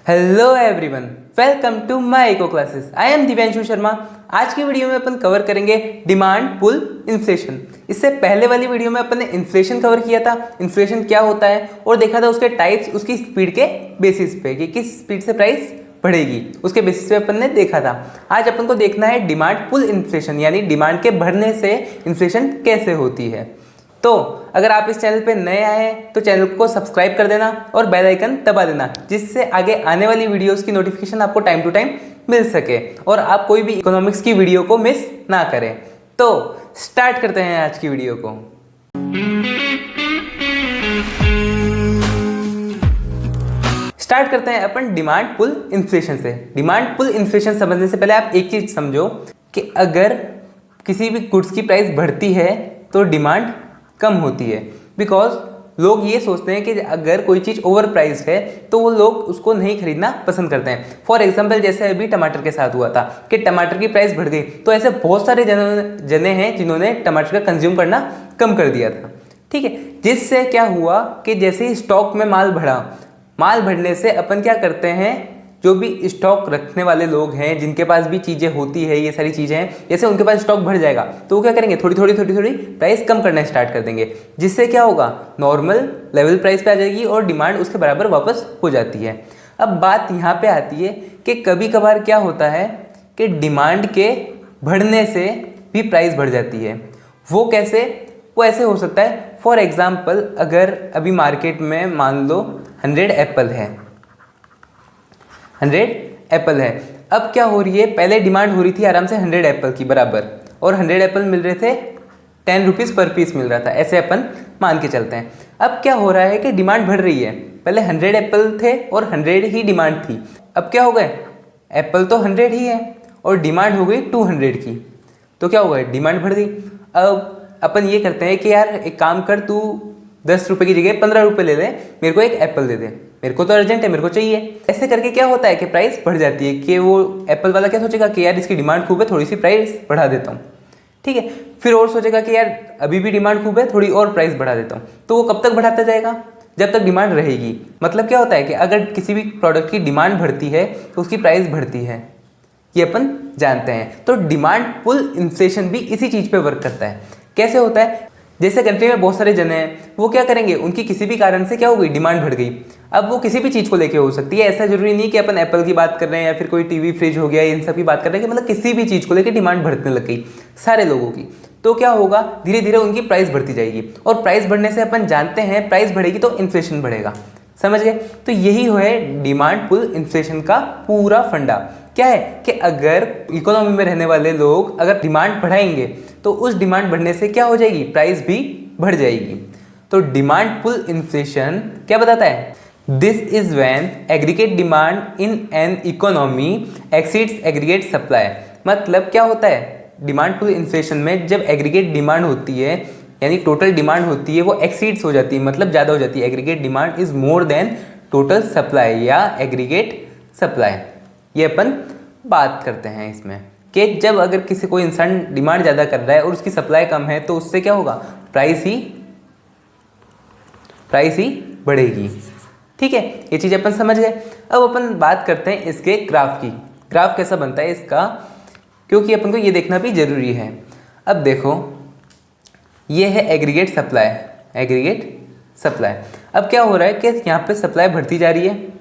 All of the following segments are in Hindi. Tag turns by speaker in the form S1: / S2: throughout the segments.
S1: Hello everyone, welcome to my eco classes. I am Divyanshu Sharma. आज की वीडियो में अपन कवर करेंगे डिमांड पुल इन्फ्लेशन। इससे पहले वाली वीडियो में अपन ने इन्फ्लेशन कवर किया था, इन्फ्लेशन क्या होता है और देखा था उसके टाइप्स, उसकी स्पीड के बेसिस पे कि किस स्पीड से प्राइस बढ़ेगी, उसके बेसिस पे अपन ने देखा था। आज अपन को देखना है डिमांड पुल इन्फ्लेशन, यानी डिमांड के बढ़ने से इन्फ्लेशन कैसे होती है। तो अगर आप इस चैनल पे नए आए हैं तो चैनल को सब्सक्राइब कर देना और बेल आइकन दबा देना, जिससे आगे आने वाली वीडियोस की नोटिफिकेशन आपको टाइम टू टाइम मिल सके और आप कोई भी इकोनॉमिक्स की वीडियो को मिस ना करें। तो स्टार्ट करते हैं आज की वीडियो को। स्टार्ट करते हैं अपन डिमांड पुल इन्फ्लेशन से। डिमांड पुल इन्फ्लेशन समझने से पहले आप एक चीज समझो कि अगर किसी भी गुड्स की प्राइस बढ़ती है तो डिमांड कम होती है। बिकॉज लोग ये सोचते हैं कि अगर कोई चीज़ ओवर प्राइस है तो वो लोग उसको नहीं खरीदना पसंद करते हैं। फॉर एग्जांपल जैसे अभी टमाटर के साथ हुआ था कि टमाटर की प्राइस बढ़ गई, तो ऐसे बहुत सारे जने हैं जिन्होंने टमाटर का कंज्यूम करना कम कर दिया था। ठीक है, जिससे क्या हुआ कि जैसे ही स्टॉक में माल बढ़ा, माल बढ़ने से अपन क्या करते हैं, जो भी स्टॉक रखने वाले लोग हैं, जिनके पास भी चीज़ें होती है, ये सारी चीज़ें हैं, जैसे उनके पास स्टॉक बढ़ जाएगा तो वो क्या करेंगे, थोड़ी थोड़ी प्राइस कम करना स्टार्ट कर देंगे, जिससे क्या होगा, नॉर्मल लेवल प्राइस पे आ जाएगी और डिमांड उसके बराबर वापस हो जाती है। अब बात यहाँ पे आती है कि कभी कभार क्या होता है कि डिमांड के बढ़ने से भी प्राइस बढ़ जाती है। वो कैसे? वो ऐसे हो सकता है, फॉर एग्जाम्पल अगर अभी मार्केट में मान लो 100 एप्पल है, 100 एप्पल है। अब क्या हो रही है, पहले डिमांड हो रही थी आराम से 100 एप्पल की बराबर और 100 एप्पल मिल रहे थे 10 रुपीज़ पर पीस मिल रहा था, ऐसे अपन मान के चलते हैं। अब क्या हो रहा है कि डिमांड बढ़ रही है, पहले 100 एप्पल थे और 100 ही डिमांड थी। अब क्या हो गए, एप्पल तो 100 ही है और डिमांड हो गई 200 की, तो क्या हो गया, डिमांड बढ़ गई। अब अपन ये करते हैं कि यार एक काम कर, तू 10 रुपये की जगह 15 रुपये ले ले, मेरे को एक एप्पल दे दे, मेरे को तो अर्जेंट है, मेरे को चाहिए। ऐसे करके क्या होता है कि प्राइस बढ़ जाती है कि वो एप्पल वाला क्या सोचेगा कि यार इसकी डिमांड खूब है, थोड़ी सी प्राइस बढ़ा देता हूँ। ठीक है, फिर और सोचेगा कि यार अभी भी डिमांड खूब है, थोड़ी और प्राइस बढ़ा देता हूँ। तो वो कब तक बढ़ाता जाएगा, जब तक डिमांड रहेगी। मतलब क्या होता है कि अगर किसी भी प्रोडक्ट की डिमांड बढ़ती है तो उसकी प्राइस बढ़ती है, ये अपन जानते हैं। तो डिमांड पुल इन्फ्लेशन भी इसी चीज़ पे वर्क करता है। कैसे होता है, जैसे कंट्री में बहुत सारे जने हैं, वो क्या करेंगे, उनकी किसी भी कारण से क्या हो गई, डिमांड बढ़ गई। अब वो किसी भी चीज़ को लेके हो सकती है, ऐसा जरूरी नहीं कि अपन एप्पल की बात कर रहे हैं या फिर कोई टीवी फ्रिज हो गया, इन सब की बात कर रहे हैं कि मतलब किसी भी चीज़ को लेके डिमांड बढ़ने लग गई सारे लोगों की। तो क्या होगा, धीरे धीरे उनकी प्राइस बढ़ती जाएगी और प्राइस बढ़ने से अपन जानते हैं प्राइस बढ़ेगी तो इन्फ्लेशन बढ़ेगा। समझ गए? तो यही है डिमांड पुल इन्फ्लेशन का पूरा फंडा। क्या है कि अगर इकोनॉमी में रहने वाले लोग अगर डिमांड बढ़ाएंगे तो उस डिमांड बढ़ने से क्या हो जाएगी, प्राइस भी बढ़ जाएगी। तो डिमांड पुल इन्फ्लेशन क्या बताता है, this is when aggregate demand in an economy exceeds aggregate supply. मतलब क्या होता है, डिमांड पुल इन्फ्लेशन में जब एग्रीगेट डिमांड होती है, यानी टोटल डिमांड होती है, वो एक्सीड्स हो जाती है, मतलब ज़्यादा हो जाती है। Aggregate demand is more than total supply या एग्रीगेट सप्लाई। ये अपन बात करते हैं इसमें कि जब अगर किसी कोई इंसान डिमांड ज़्यादा कर रहा है और उसकी सप्लाई कम है तो उससे क्या होगा, प्राइस ही बढ़ेगी। ठीक है, ये चीज़ अपन समझ गए। अब अपन बात करते हैं इसके ग्राफ की। ग्राफ कैसा बनता है इसका, क्योंकि अपन को ये देखना भी जरूरी है। अब देखो, ये है एग्रीगेट सप्लाई। अब क्या हो रहा है कि यहाँ पे सप्लाई बढ़ती जा रही है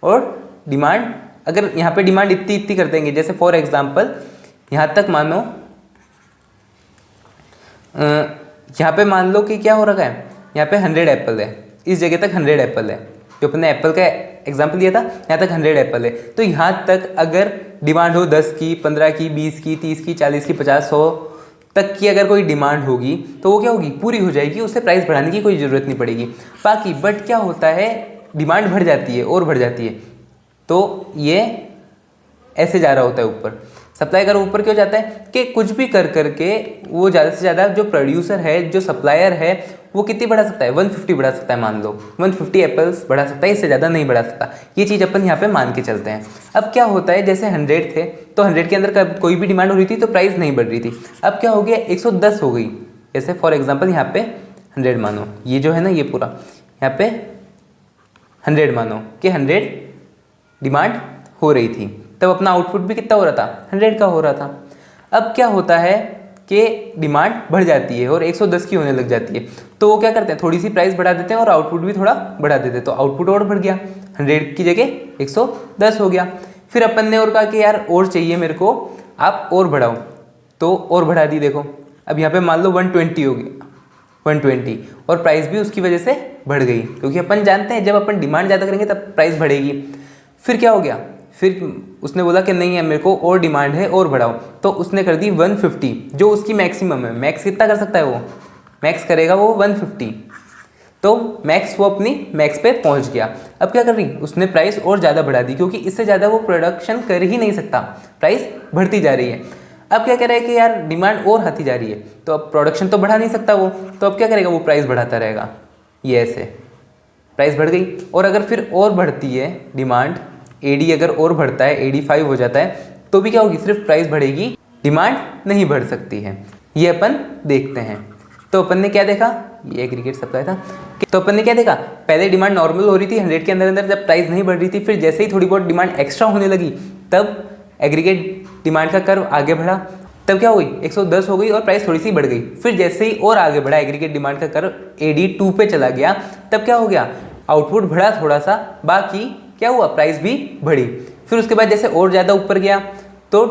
S1: और डिमांड, अगर यहाँ पे डिमांड इतनी कर देंगे, जैसे फॉर एग्जांपल यहाँ तक मानो, यहाँ पे मान लो कि क्या हो रखा है, यहाँ पे 100 एप्पल है, इस जगह तक 100 एप्पल है, जो अपने एप्पल का एग्जांपल दिया था, यहाँ तक 100 एप्पल है। तो यहाँ तक अगर डिमांड हो 10 की, 15 की, 20 की, 30 की, 40 की, 50, 100 तक की अगर कोई डिमांड होगी तो वो क्या होगी, पूरी हो जाएगी, उससे प्राइस बढ़ाने की कोई ज़रूरत नहीं पड़ेगी। बाकी बट क्या होता है, डिमांड बढ़ जाती है और बढ़ जाती है, तो ये ऐसे जा रहा होता है ऊपर। सप्लाई का ऊपर क्यों जाता है कि कुछ भी कर करके वो ज़्यादा से ज़्यादा जो प्रोड्यूसर है, जो सप्लायर है, वो कितनी बढ़ा सकता है, 150 बढ़ा सकता है, मान लो 150 एप्पल्स बढ़ा सकता है, इससे ज़्यादा नहीं बढ़ा सकता। ये चीज़ अपन यहाँ पे मान के चलते हैं। अब क्या होता है, जैसे 100 थे तो 100 के अंदर कोई भी डिमांड हो रही थी तो प्राइस नहीं बढ़ रही थी। अब क्या हो गया, 110 हो गई। जैसे फॉर एग्जाम्पल यहाँ पे 100 मानो, ये जो है ना, ये पूरा यहाँ पे 100 मानो कि 100 डिमांड हो रही थी, तब अपना आउटपुट भी कितना हो रहा था, 100 का हो रहा था। अब क्या होता है कि डिमांड बढ़ जाती है और 110 की होने लग जाती है, तो वो क्या करते हैं, थोड़ी सी प्राइस बढ़ा देते हैं और आउटपुट भी थोड़ा बढ़ा देते हैं, तो आउटपुट और बढ़ गया, 100 की जगह 110 हो गया। फिर अपन ने और कहा कि यार और चाहिए मेरे को, आप और बढ़ाओ, तो और बढ़ा दी। देखो अब यहाँ पे मान लो 120 हो गया, 120, और प्राइस भी उसकी वजह से बढ़ गई, क्योंकि अपन जानते हैं जब अपन डिमांड ज़्यादा करेंगे तब प्राइस बढ़ेगी। फिर क्या हो गया, फिर उसने बोला कि नहीं है मेरे को और डिमांड है और बढ़ाओ, तो उसने कर दी 150, जो उसकी मैक्सिमम है। मैक्स कितना कर सकता है वो, मैक्स करेगा वो 150, तो मैक्स वो अपनी मैक्स पे पहुंच गया। अब क्या कर रही, उसने प्राइस और ज़्यादा बढ़ा दी, क्योंकि इससे ज़्यादा वो प्रोडक्शन कर ही नहीं सकता, प्राइस बढ़ती जा रही है। अब क्या कह रहा है कि यार डिमांड और आती जा रही है, तो अब प्रोडक्शन तो बढ़ा नहीं सकता वो, तो अब क्या करेगा, वो प्राइस बढ़ाता रहेगा। ये ऐसे प्राइस बढ़ गई, और अगर फिर और बढ़ती है डिमांड, एडी अगर और बढ़ता है, एडी 5 हो जाता है, तो भी क्या होगी, सिर्फ प्राइस बढ़ेगी, डिमांड नहीं बढ़ सकती है। ये अपन देखते हैं। तो अपन ने क्या देखा, ये एग्रीगेट सप्लाई था, तो अपन ने क्या देखा, पहले डिमांड नॉर्मल हो रही थी 100 के अंदर अंदर, जब प्राइस नहीं बढ़ रही थी, फिर जैसे ही थोड़ी बहुत डिमांड एक्स्ट्रा होने लगी, तब एग्रीगेट डिमांड का कर्व आगे बढ़ा, तब क्या हुई, 110 हो गई और प्राइस थोड़ी सी बढ़ गई। फिर जैसे ही और आगे बढ़ा एग्रीगेट डिमांड का कर्व एडी 2 पे चला गया, तब क्या हो गया, आउटपुट बढ़ा थोड़ा सा, बाकी क्या हुआ, प्राइस भी बढ़ी। फिर उसके बाद जैसे और ज़्यादा ऊपर गया तो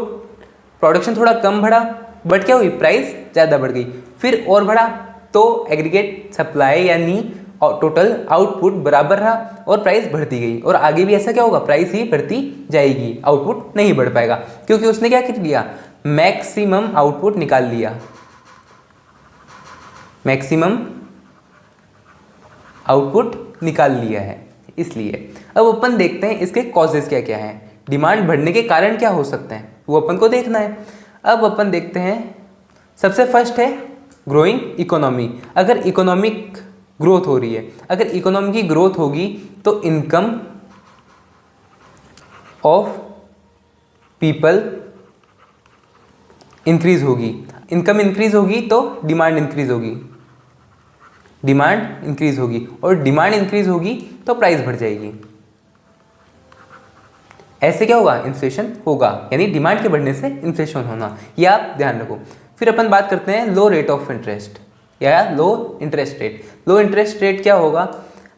S1: प्रोडक्शन थोड़ा कम बढ़ा, बट क्या हुई, प्राइस ज़्यादा बढ़ गई। फिर और बढ़ा तो एग्रीगेट सप्लाई यानी टोटल आउटपुट बराबर रहा और प्राइस बढ़ती गई, और आगे भी ऐसा क्या होगा, प्राइस ही बढ़ती जाएगी, आउटपुट नहीं बढ़ पाएगा, क्योंकि उसने क्या कर लिया, मैक्सिमम आउटपुट निकाल लिया, मैक्सिमम आउटपुट निकाल लिया है। इसलिए अब अपन देखते हैं इसके कॉजेस क्या क्या हैं, डिमांड बढ़ने के कारण क्या हो सकते हैं, वो अपन को देखना है। अब अपन देखते हैं, सबसे फर्स्ट है ग्रोइंग इकोनॉमी। अगर इकोनॉमिक ग्रोथ हो रही है, अगर इकोनॉमी की ग्रोथ होगी तो इनकम ऑफ पीपल इंक्रीज होगी, इनकम इंक्रीज होगी तो डिमांड इंक्रीज होगी, डिमांड इंक्रीज होगी, और डिमांड इंक्रीज होगी तो प्राइस बढ़ जाएगी। ऐसे क्या होगा, इन्फ्लेशन होगा, यानी डिमांड के बढ़ने से इन्फ्लेशन होना, ये आप ध्यान रखो। फिर अपन बात करते हैं लो रेट ऑफ इंटरेस्ट या लो इंटरेस्ट रेट। लो इंटरेस्ट रेट क्या होगा,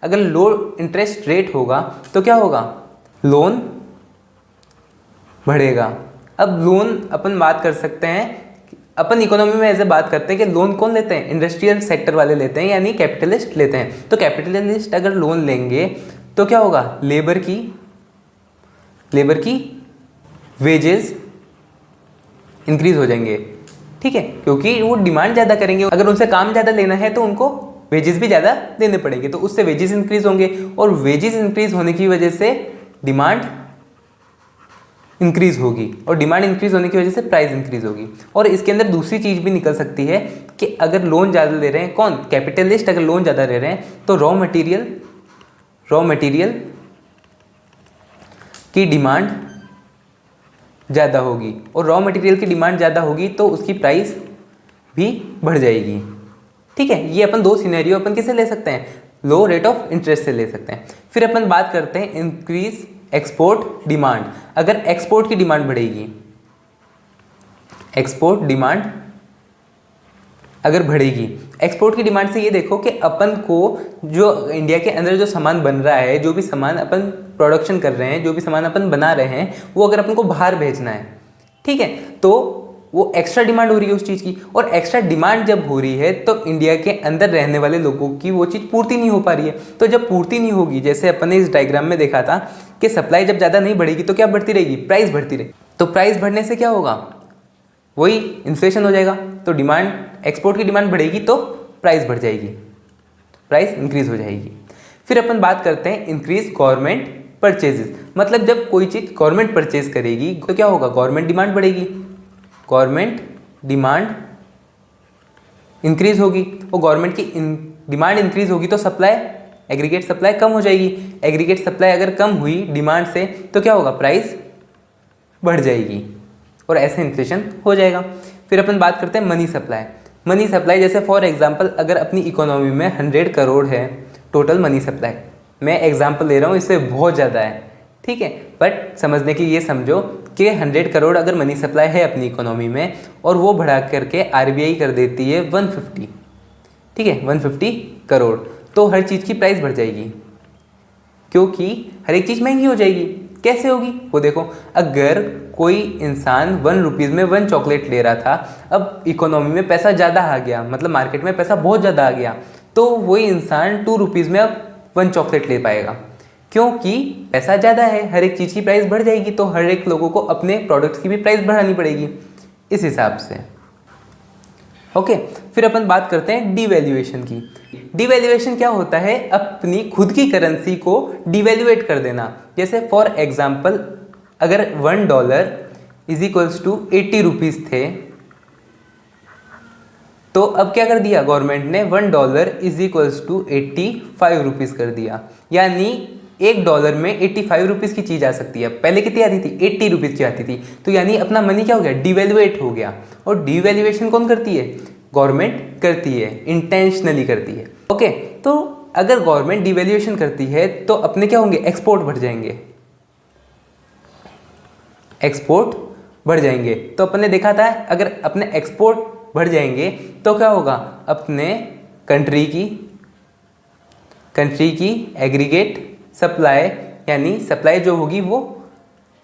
S1: अगर लो इंटरेस्ट रेट होगा तो क्या होगा, लोन बढ़ेगा। अब लोन अपन बात कर सकते हैं, अपन इकोनॉमी में ऐसे बात करते हैं कि लोन कौन लेते हैं, इंडस्ट्रियल सेक्टर वाले लेते हैं, यानी कैपिटलिस्ट लेते हैं। तो कैपिटलिस्ट अगर लोन लेंगे तो क्या होगा, लेबर की वेजेस इंक्रीज हो जाएंगे, ठीक है, क्योंकि वो डिमांड ज़्यादा करेंगे, अगर उनसे काम ज़्यादा लेना है तो उनको वेजेस भी ज़्यादा देने पड़ेंगे, तो उससे वेजेस इंक्रीज होंगे, और वेजेस इंक्रीज होने की वजह से डिमांड इंक्रीज होगी, और डिमांड इंक्रीज होने की वजह से प्राइस इंक्रीज होगी। और इसके अंदर दूसरी चीज़ भी निकल सकती है कि अगर लोन ज़्यादा ले रहे हैं, कौन, कैपिटलिस्ट अगर लोन ज़्यादा ले रहे हैं, तो रॉ मटेरियल की डिमांड ज़्यादा होगी, और रॉ मटेरियल की डिमांड ज़्यादा होगी तो उसकी प्राइस भी बढ़ जाएगी, ठीक है। ये अपन दो सिनेरियो अपन किसे ले सकते हैं, लो रेट ऑफ इंटरेस्ट से ले सकते हैं। फिर अपन बात करते हैं इंक्रीज एक्सपोर्ट डिमांड। अगर एक्सपोर्ट की डिमांड बढ़ेगी, एक्सपोर्ट डिमांड अगर बढ़ेगी, एक्सपोर्ट की डिमांड से ये देखो कि अपन को जो इंडिया के अंदर जो सामान बन रहा है, जो भी सामान अपन प्रोडक्शन कर रहे हैं, जो भी सामान अपन बना रहे हैं, वो अगर अपन को बाहर भेजना है, ठीक है, तो वो एक्स्ट्रा डिमांड हो रही है उस चीज़ की, और एक्स्ट्रा डिमांड जब हो रही है तो इंडिया के अंदर रहने वाले लोगों की वो चीज़ पूर्ति नहीं हो पा रही है। तो जब पूर्ति नहीं होगी, जैसे अपन ने इस डायग्राम में देखा था कि सप्लाई जब ज़्यादा नहीं बढ़ेगी तो क्या बढ़ती रहेगी, प्राइस बढ़ती रहेगी। तो प्राइस बढ़ने से क्या होगा, वही इन्फ्लेशन हो जाएगा। तो डिमांड, एक्सपोर्ट की डिमांड बढ़ेगी तो प्राइस बढ़ जाएगी, प्राइस इंक्रीज हो जाएगी। फिर अपन बात करते हैं इंक्रीज गवर्नमेंट परचेजेस। मतलब जब कोई चीज़ गवर्नमेंट परचेज करेगी तो क्या होगा, गवर्नमेंट डिमांड बढ़ेगी, गवर्नमेंट डिमांड इंक्रीज होगी, और गवर्नमेंट की डिमांड इंक्रीज होगी तो सप्लाई, एग्रीगेट सप्लाई कम हो जाएगी। एग्रीगेट सप्लाई अगर कम हुई डिमांड से तो क्या होगा, प्राइस बढ़ जाएगी, और ऐसे इन्फ्लेशन हो जाएगा। फिर अपन बात करते हैं मनी सप्लाई। मनी सप्लाई जैसे फॉर एग्जांपल अगर अपनी इकोनॉमी में 100 करोड़ है टोटल मनी सप्लाई, मैं एग्जांपल ले रहा हूँ, इससे बहुत ज़्यादा है, ठीक है। बट समझने के लिए ये समझो कि 100 करोड़ अगर मनी सप्लाई है अपनी इकोनॉमी में और वो बढ़ा करके आरबीआई कर देती है 150, ठीक है, 150 करोड़, तो हर चीज़ की प्राइस बढ़ जाएगी क्योंकि हर एक चीज़ महंगी हो जाएगी। कैसे होगी वो देखो, अगर कोई इंसान 1 रुपीज़ में 1 चॉकलेट ले रहा था, अब इकोनॉमी में पैसा ज़्यादा आ गया, मतलब मार्केट में पैसा बहुत ज़्यादा आ गया, तो वही इंसान 2 रुपीज़ में अब 1 चॉकलेट ले पाएगा क्योंकि पैसा ज़्यादा है, हर एक चीज़ की प्राइस बढ़ जाएगी, तो हर एक लोगों को अपने प्रोडक्ट्स की भी प्राइस बढ़ानी पड़ेगी इस हिसाब से। ओके, फिर अपन बात करते हैं डिवैल्यूएशन की। डिवैल्यूएशन क्या होता है? अपनी खुद की करेंसी को डिवैल्यूएट कर देना। जैसे फॉर एग्जांपल अगर $1 इज इक्वल्स टू 80 रुपीज़ थे, तो अब क्या कर दिया गवर्नमेंट ने, $1 इज इक्वल्स टू 85 रुपीज़ कर दिया, यानी $1 में 85 रुपीज़ की चीज़ आ सकती है। पहले कितनी आती थी? 80 रुपीज़ की आती थी। तो यानी अपना मनी क्या हो गया? डिवैल्यूएट हो गया। और डिवैल्यूएशन कौन करती है? गवर्नमेंट करती है, इंटेंशनली करती है। ओके, तो अगर गवर्नमेंट डिवैल्यूएशन करती है तो अपने क्या होंगे? एक्सपोर्ट बढ़ जाएंगे, एक्सपोर्ट बढ़ जाएंगे। तो अपन ने देखा था अगर अपने एक्सपोर्ट बढ़ जाएंगे तो क्या होगा? अपने कंट्री की एग्रीगेट सप्लाई, यानी सप्लाई जो होगी वो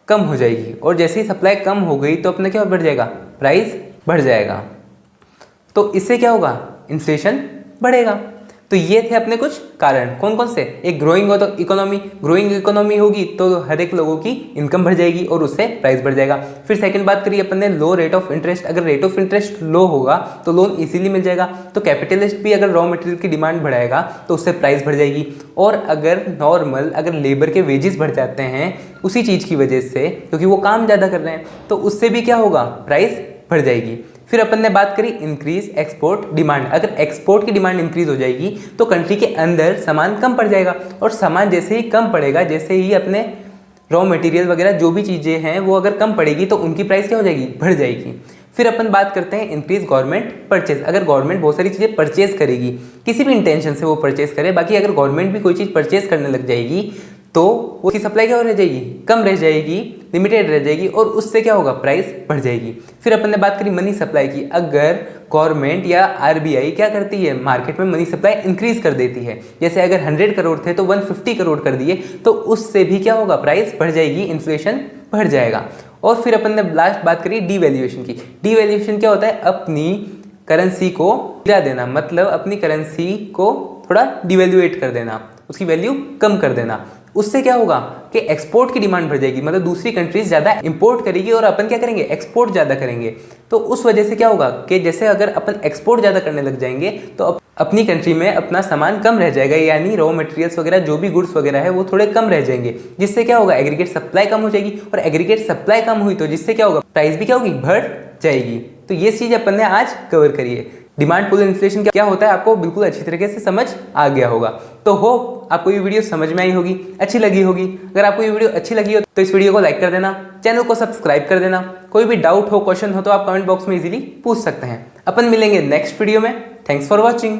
S1: कम हो जाएगी, और जैसे ही सप्लाई कम हो गई तो अपने क्या बढ़ जाएगा? प्राइस बढ़ जाएगा। तो इससे क्या होगा? इन्फ्लेशन बढ़ेगा। तो ये थे अपने कुछ कारण, कौन कौन से? एक ग्रोइंग इकोनॉमी होगी तो हर एक लोगों की इनकम बढ़ जाएगी और उससे प्राइस बढ़ जाएगा। फिर सेकंड बात करिए अपन ने, लो रेट ऑफ इंटरेस्ट। अगर रेट ऑफ इंटरेस्ट लो होगा तो लोन इजीली मिल जाएगा, तो कैपिटलिस्ट भी अगर रॉ मटेरियल की डिमांड बढ़ाएगा तो उससे प्राइस बढ़ जाएगी। और अगर लेबर के वेजेस बढ़ जाते हैं उसी चीज़ की वजह से, क्योंकि वो काम ज़्यादा कर रहे हैं, तो उससे भी क्या होगा? प्राइस बढ़ जाएगी। फिर अपन ने बात करी इंक्रीज एक्सपोर्ट डिमांड। अगर एक्सपोर्ट की डिमांड इंक्रीज हो जाएगी तो कंट्री के अंदर सामान कम पड़ जाएगा, और सामान जैसे ही कम पड़ेगा, जैसे ही अपने रॉ मटेरियल वगैरह जो भी चीज़ें हैं वो अगर कम पड़ेगी तो उनकी प्राइस क्या हो जाएगी? बढ़ जाएगी। फिर अपन बात करते हैं इंक्रीज गवर्नमेंट परचेज। अगर गवर्नमेंट बहुत सारी चीज़ें परचेज करेगी, किसी भी इंटेंशन से वो परचेज करे, बाकी अगर गवर्नमेंट भी कोई चीज़ परचेज करने लग जाएगी तो उसकी सप्लाई क्या रह जाएगी? कम रह जाएगी, लिमिटेड रह जाएगी, और उससे क्या होगा? प्राइस बढ़ जाएगी। फिर अपन ने बात करी मनी सप्लाई की। अगर गवर्नमेंट या आरबीआई क्या करती है? मार्केट में मनी सप्लाई इंक्रीज कर देती है। जैसे अगर 100 करोड़ थे तो 150 करोड़ कर दिए, तो उससे भी क्या होगा? प्राइस बढ़ जाएगी, इन्फ्लेशन बढ़ जाएगा। और फिर अपन ने लास्ट बात करी डिवैल्यूएशन की। डिवैल्यूएशन क्या होता है? अपनी करेंसी को गिरा देना, मतलब अपनी करेंसी को थोड़ा डिवैल्यूएट कर देना, उसकी वैल्यू कम कर देना। उससे क्या होगा कि एक्सपोर्ट की डिमांड बढ़ जाएगी, मतलब दूसरी कंट्रीज ज़्यादा इंपोर्ट करेगी और अपन क्या करेंगे? एक्सपोर्ट ज़्यादा करेंगे। तो उस वजह से क्या होगा कि जैसे अगर अपन एक्सपोर्ट ज़्यादा करने लग जाएंगे तो अपनी कंट्री में अपना सामान कम रह जाएगा, यानी रॉ मटेरियल्स वगैरह जो भी गुड्स वगैरह है वो थोड़े कम रह जाएंगे, जिससे क्या होगा? एग्रीगेट सप्लाई कम हो जाएगी, और एग्रीगेट सप्लाई कम हुई तो जिससे क्या होगा? प्राइस भी क्या होगी? बढ़ जाएगी। तो ये चीज़ अपन ने आज कवर करी है। डिमांड पुल इन्फ्लेशन क्या होता है आपको बिल्कुल अच्छी तरीके से समझ आ गया होगा। तो होप आपको ये वीडियो समझ में आई होगी, अच्छी लगी होगी। अगर आपको ये वीडियो अच्छी लगी हो तो इस वीडियो को लाइक कर देना, चैनल को सब्सक्राइब कर देना। कोई भी डाउट हो, क्वेश्चन हो तो आप कमेंट बॉक्स में इजीली पूछ सकते हैं। अपन मिलेंगे नेक्स्ट वीडियो में। Thanks for watching.